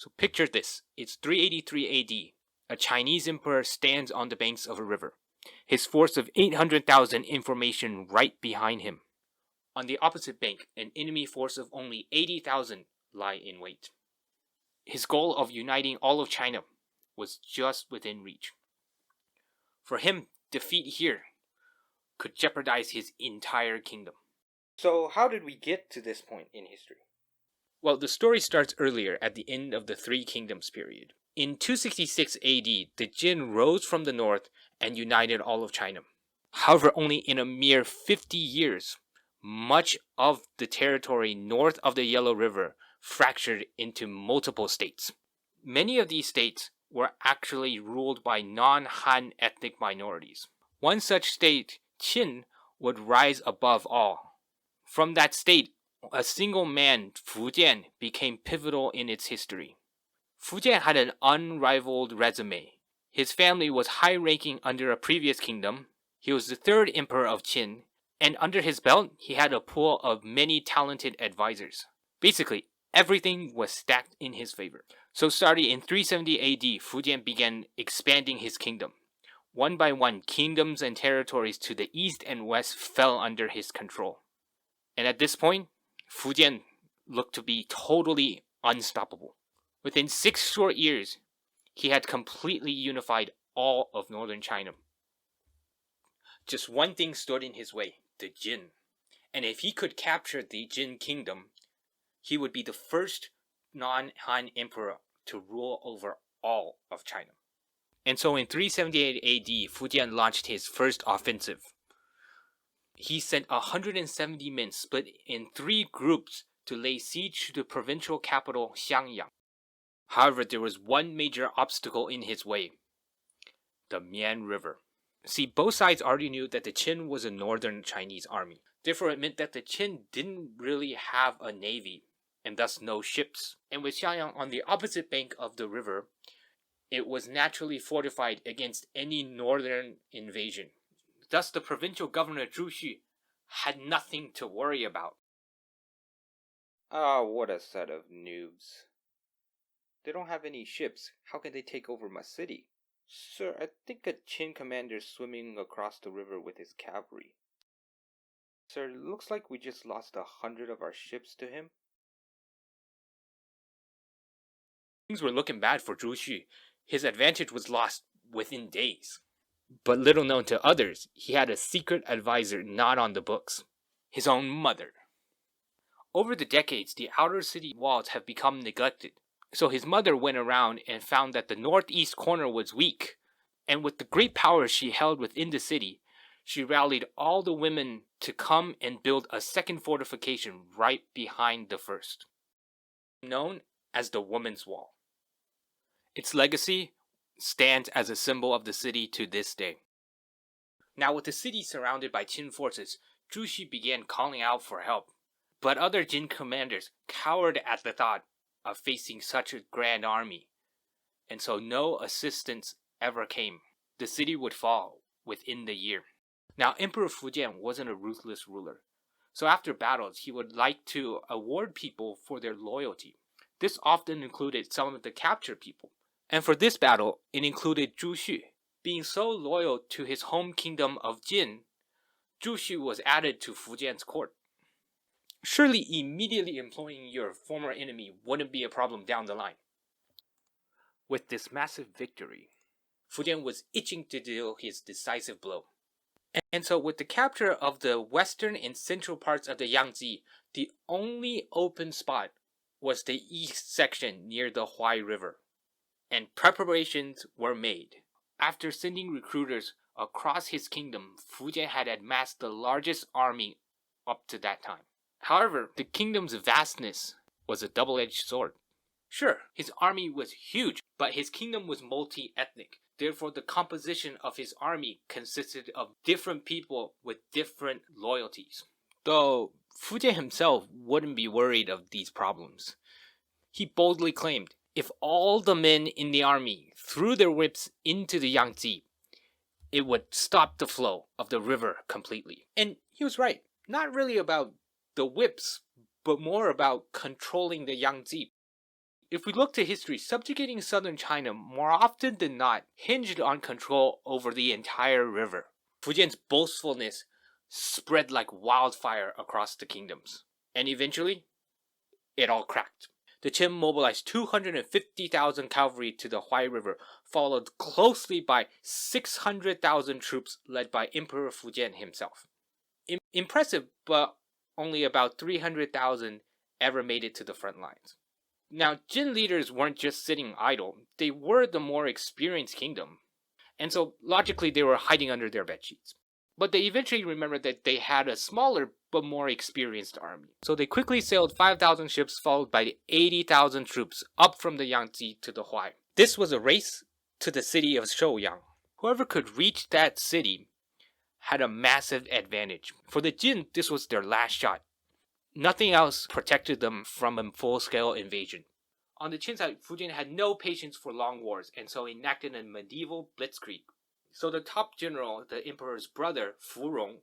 So picture this. It's 383 AD. A Chinese emperor stands on the banks of a river. His force of 800,000 in formation right behind him. On the opposite bank, an enemy force of only 80,000 lie in wait. His goal of uniting all of China was just within reach. For him, defeat here could jeopardize his entire kingdom. So how did we get to this point in history? Well, the story starts earlier at the end of the Three Kingdoms period. In 266 AD, the Jin rose from the north and united all of China. However, only in a mere 50 years, much of the territory north of the Yellow River fractured into multiple states. Many of these states were actually ruled by non-Han ethnic minorities. One such state, Qin, would rise above all. From that state, a single man, Fujian, became pivotal in its history. Fujian had an unrivaled resume. His family was high-ranking under a previous kingdom. He was the third emperor of Qin, and under his belt, he had a pool of many talented advisors. Basically, everything was stacked in his favor. So starting in 370 AD, Fujian began expanding his kingdom. One by one, kingdoms and territories to the east and west fell under his control. And at this point, Fujian looked to be totally unstoppable. Within 6 short years, he had completely unified all of northern China. Just one thing stood in his way, the Jin. And if he could capture the Jin kingdom, he would be the first non-Han emperor to rule over all of China. And so in 378 AD, Fujian launched his first offensive. He sent 170 men split in 3 groups to lay siege to the provincial capital Xiangyang. However, there was one major obstacle in his way: the Myan River. See, both sides already knew that the Qin was a northern Chinese army. Therefore, it meant that the Qin didn't really have a navy, and thus no ships. And with Xiangyang on the opposite bank of the river, it was naturally fortified against any northern invasion. Thus, the provincial governor Zhu Xu had nothing to worry about. Ah, what a set of noobs. They don't have any ships. How can they take over my city? Sir, I think a Qin commander is swimming across the river with his cavalry. Sir, it looks like we just lost 100 of our ships to him. Things were looking bad for Zhu Xu. His advantage was lost within days. But little known to others, he had a secret advisor not on the books: his own mother. Over the decades, the outer city walls have become neglected. So his mother went around and found that the northeast corner was weak. And with the great power she held within the city, she rallied all the women to come and build a second fortification right behind the first, known as the Woman's Wall. Its legacy stands as a symbol of the city to this day. Now, with the city surrounded by Qin forces, Zhu Xu began calling out for help. But other Jin commanders cowered at the thought of facing such a grand army, and so no assistance ever came. The city would fall within the year. Now, Emperor Fujian wasn't a ruthless ruler, so after battles he would like to award people for their loyalty. This often included some of the captured people. And for this battle, it included Zhu Xu. Being so loyal to his home kingdom of Jin, Zhu Xu was added to Fujian's court. Surely immediately employing your former enemy wouldn't be a problem down the line. With this massive victory, Fujian was itching to deal his decisive blow. And so with the capture of the western and central parts of the Yangtze, the only open spot was the east section near the Huai River. And preparations were made. After sending recruiters across his kingdom, Fujian had amassed the largest army up to that time. However, the kingdom's vastness was a double-edged sword. Sure, his army was huge, but his kingdom was multi-ethnic. Therefore, the composition of his army consisted of different people with different loyalties. Though Fujian himself wouldn't be worried of these problems. He boldly claimed, if all the men in the army threw their whips into the Yangtze, it would stop the flow of the river completely. And he was right. Not really about the whips, but more about controlling the Yangtze. If we look to history, subjugating southern China more often than not hinged on control over the entire river. Fujian's boastfulness spread like wildfire across the kingdoms, and eventually, it all cracked. The Qin mobilized 250,000 cavalry to the Huai River, followed closely by 600,000 troops led by Emperor Fujian himself. Impressive, but only about 300,000 ever made it to the front lines. Now, Jin leaders weren't just sitting idle, they were the more experienced kingdom, and so logically they were hiding under their bedsheets. But they eventually remembered that they had a smaller but more experienced army. So they quickly sailed 5,000 ships followed by 80,000 troops up from the Yangtze to the Huai. This was a race to the city of Shouyang. Whoever could reach that city had a massive advantage. For the Jin, this was their last shot. Nothing else protected them from a full-scale invasion. On the Qin side, Fujian had no patience for long wars, and so enacted a medieval blitzkrieg. So the top general, the emperor's brother, Fu Rong,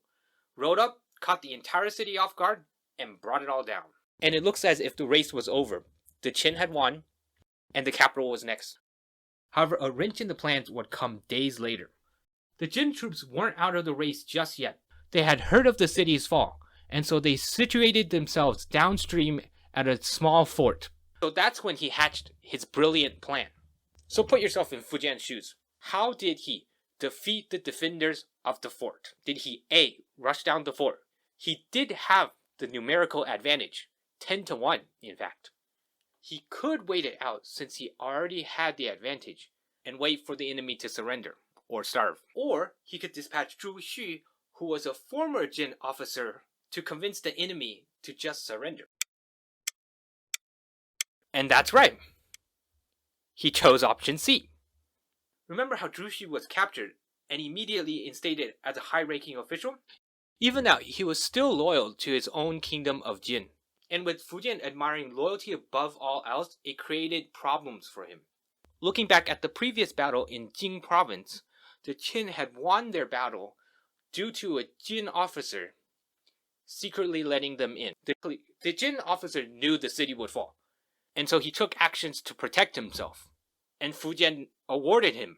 rode up, caught the entire city off guard, and brought it all down. And it looks as if the race was over. The Qin had won, and the capital was next. However, a wrench in the plans would come days later. The Jin troops weren't out of the race just yet. They had heard of the city's fall, and so they situated themselves downstream at a small fort. So that's when he hatched his brilliant plan. So put yourself in Fujian's shoes. How did he defeat the defenders of the fort? Did he A, rush down the fort? He did have the numerical advantage, 10-1 in fact. He could wait it out since he already had the advantage and wait for the enemy to surrender or starve. Or he could dispatch Zhu Xu, who was a former Jin officer, to convince the enemy to just surrender. And that's right. He chose option C. Remember how Zhu Xu was captured and immediately instated as a high-ranking official? Even now, he was still loyal to his own kingdom of Jin. And with Fujian admiring loyalty above all else, it created problems for him. Looking back at the previous battle in Jing province, the Qin had won their battle due to a Jin officer secretly letting them in. The Jin officer knew the city would fall, and so he took actions to protect himself. And Fujian awarded him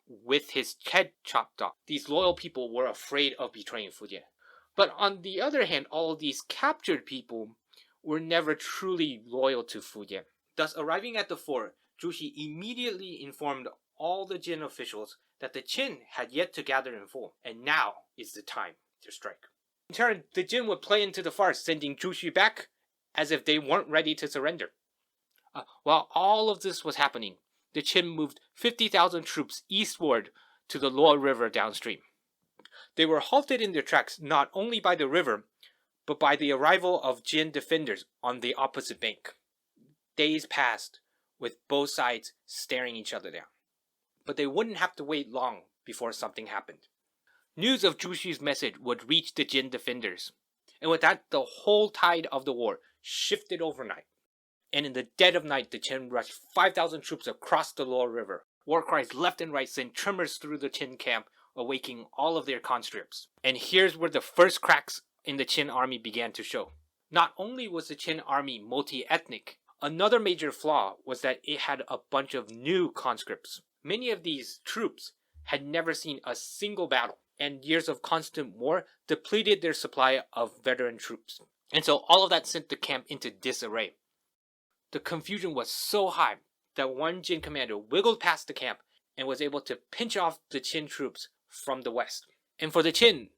with his head chopped off. These loyal people were afraid of betraying Fujian. But on the other hand, all of these captured people were never truly loyal to Fujian. Thus, arriving at the fort, Zhu Xi immediately informed all the Jin officials that the Qin had yet to gather in full, and now is the time to strike. In turn, the Jin would play into the farce, sending Zhu Xi back as if they weren't ready to surrender. While all of this was happening, the Qin moved 50,000 troops eastward to the Luo River downstream. They were halted in their tracks not only by the river, but by the arrival of Jin defenders on the opposite bank. Days passed, with both sides staring each other down. But they wouldn't have to wait long before something happened. News of Zhu Xi's message would reach the Jin defenders, and with that, the whole tide of the war shifted overnight. And in the dead of night, the Qin rushed 5,000 troops across the Luo River. War cries left and right sent tremors through the Qin camp, awaking all of their conscripts. And here's where the first cracks in the Qin army began to show. Not only was the Qin army multi-ethnic, another major flaw was that it had a bunch of new conscripts. Many of these troops had never seen a single battle, and years of constant war depleted their supply of veteran troops. And so all of that sent the camp into disarray. The confusion was so high that one Jin commander wiggled past the camp and was able to pinch off the Qin troops from the west. And for the Qin,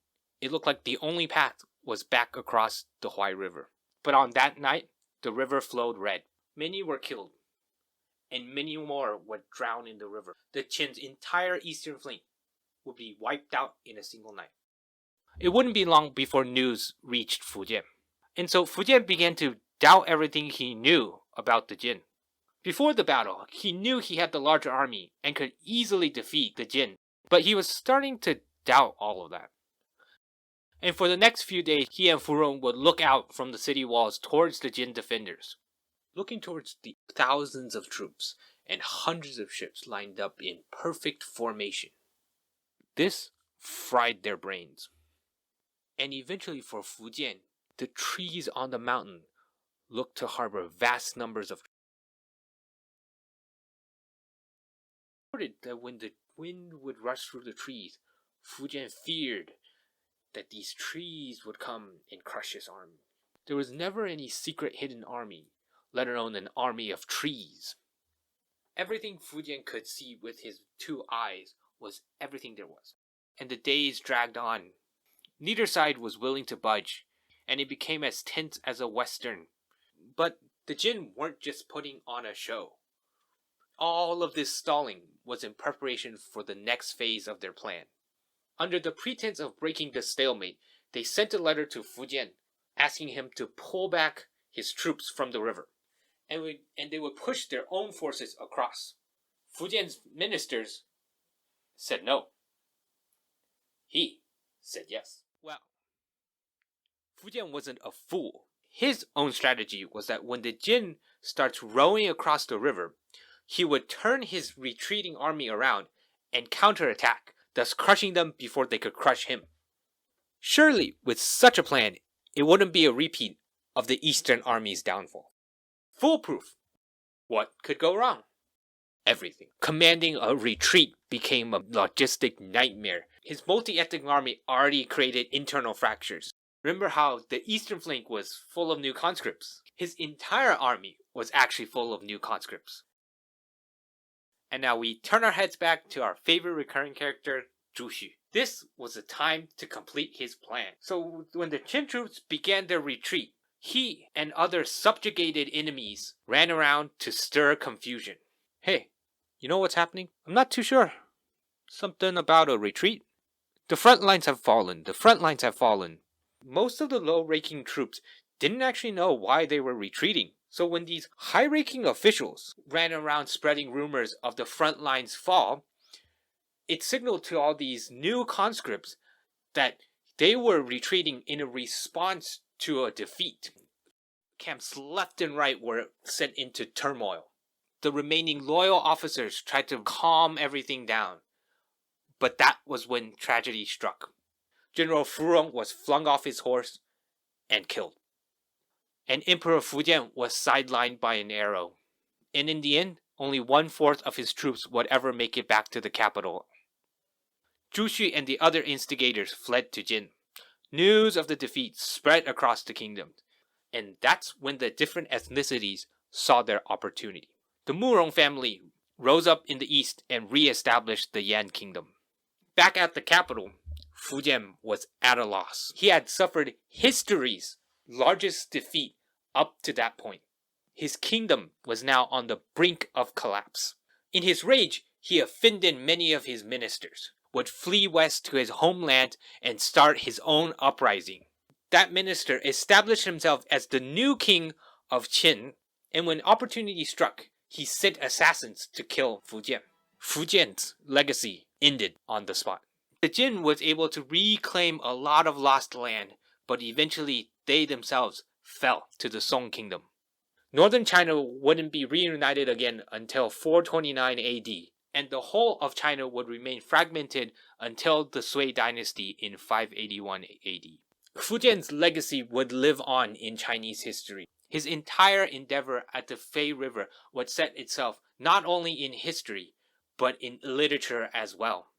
it looked like the only path was back across the Huai River. But on that night, the river flowed red. Many were killed, and many more would drown in the river. The Qin's entire eastern flank would be wiped out in a single night. It wouldn't be long before news reached Fujian. And so Fujian began to doubt everything he knew about the Jin. Before the battle, he knew he had the larger army and could easily defeat the Jin, but he was starting to doubt all of that. And for the next few days, he and Fu Rong would look out from the city walls towards the Jin defenders, looking towards the thousands of troops and hundreds of ships lined up in perfect formation. This fried their brains. And eventually for Fujian, the trees on the mountain looked to harbor vast numbers of That when the wind would rush through the trees, Fujian feared that these trees would come and crush his army. There was never any secret hidden army, let alone an army of trees. Everything Fujian could see with his 2 eyes was everything there was. And the days dragged on. Neither side was willing to budge, and it became as tense as a western. But the Jin weren't just putting on a show. All of this stalling was in preparation for the next phase of their plan. Under the pretense of breaking the stalemate, they sent a letter to Fujian asking him to pull back his troops from the river, and they would push their own forces across. Fujian's ministers said no. He said yes. Well, Fujian wasn't a fool. His own strategy was that when the Jin starts rowing across the river, he would turn his retreating army around and counterattack, thus crushing them before they could crush him. Surely, with such a plan, it wouldn't be a repeat of the Eastern Army's downfall. Foolproof. What could go wrong? Everything. Commanding a retreat became a logistic nightmare. His multi-ethnic army already created internal fractures. Remember how the eastern flank was full of new conscripts? His entire army was actually full of new conscripts. And now we turn our heads back to our favorite recurring character, Zhu Xu. This was the time to complete his plan. So when the Qin troops began their retreat, he and other subjugated enemies ran around to stir confusion. Hey, you know what's happening? I'm not too sure. Something about a retreat? The front lines have fallen. The front lines have fallen. Most of the low-ranking troops didn't actually know why they were retreating. So when these high-ranking officials ran around spreading rumors of the front lines fall, it signaled to all these new conscripts that they were retreating in a response to a defeat. Camps left and right were sent into turmoil. The remaining loyal officers tried to calm everything down. But that was when tragedy struck. General Furong was flung off his horse and killed. And Emperor Fujian was sidelined by an arrow. And in the end, only 1/4 of his troops would ever make it back to the capital. Zhu Xu and the other instigators fled to Jin. News of the defeat spread across the kingdom. And that's when the different ethnicities saw their opportunity. The Murong family rose up in the east and re-established the Yan kingdom. Back at the capital, Fujian was at a loss. He had suffered history's largest defeat up to that point. His kingdom was now on the brink of collapse. In his rage, he offended many of his ministers, would flee west to his homeland and start his own uprising. That minister established himself as the new king of Qin, and when opportunity struck, he sent assassins to kill Fujian. Fujian's legacy ended on the spot. The Jin was able to reclaim a lot of lost land, but eventually they themselves fell to the Song kingdom. Northern China wouldn't be reunited again until 429 AD, and the whole of China would remain fragmented until the Sui dynasty in 581 AD. Fujian's legacy would live on in Chinese history. His entire endeavor at the Fei River would set itself not only in history, but in literature as well.